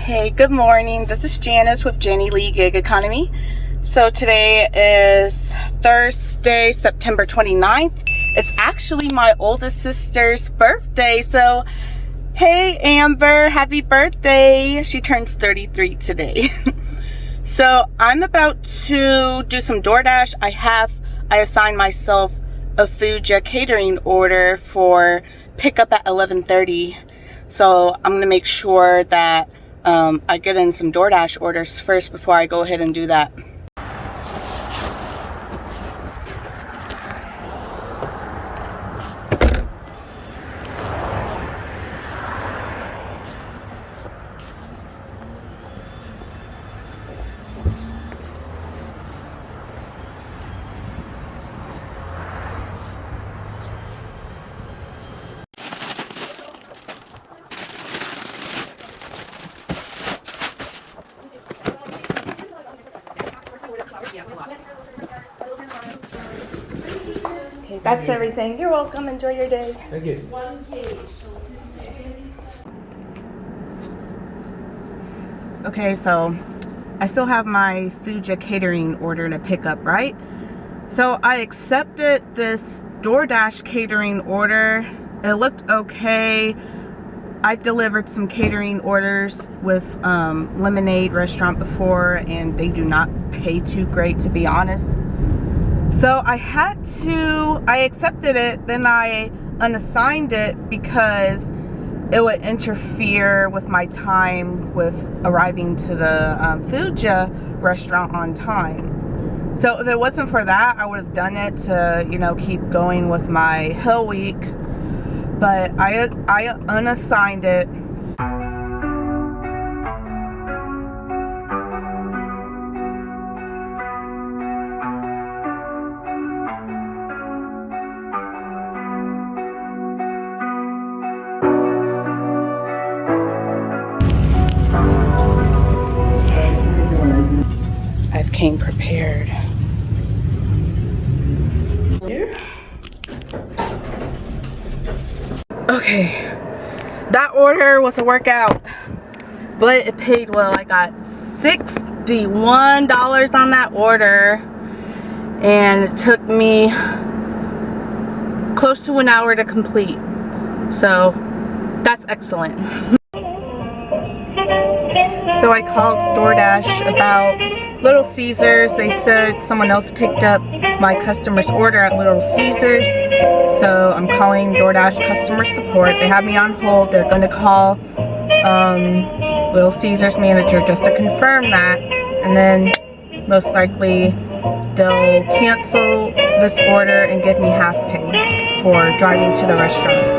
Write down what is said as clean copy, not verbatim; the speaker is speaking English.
Hey, good morning. This is Janice with Jenny Lee Gig Economy. So today is Thursday, September 29th. It's actually my oldest sister's birthday. So, hey Amber, happy birthday. She turns 33 today. So I'm about to do some Doordash. I assigned myself a Foodja catering order for pickup at 11:30. So I'm going to make sure that I get in some Doordash orders first before I go ahead and do that. Okay, that's everything. You're welcome. Enjoy your day. Thank you. Okay, so I still have my Foodja catering order to pick up, right? So I accepted this Doordash catering order. It looked okay. I've delivered some catering orders with Lemonade restaurant before, and they do not pay too great, to be honest. So I accepted it, then I unassigned it because it would interfere with my time with arriving to the Foodja restaurant on time. So if it wasn't for that, I would have done it to, you know, keep going with my Hell Week. But I unassigned it. I've came prepared. Here. Okay, that order was a workout, but it paid well. I got $61 on that order, and it took me close to an hour to complete. So that's excellent. So I called Doordash about Little Caesars. They said someone else picked up my customer's order at Little Caesars. So I'm calling Doordash customer support. They have me on hold. They're going to call Little Caesars manager just to confirm that. And then most likely they'll cancel this order and give me half pay for driving to the restaurant.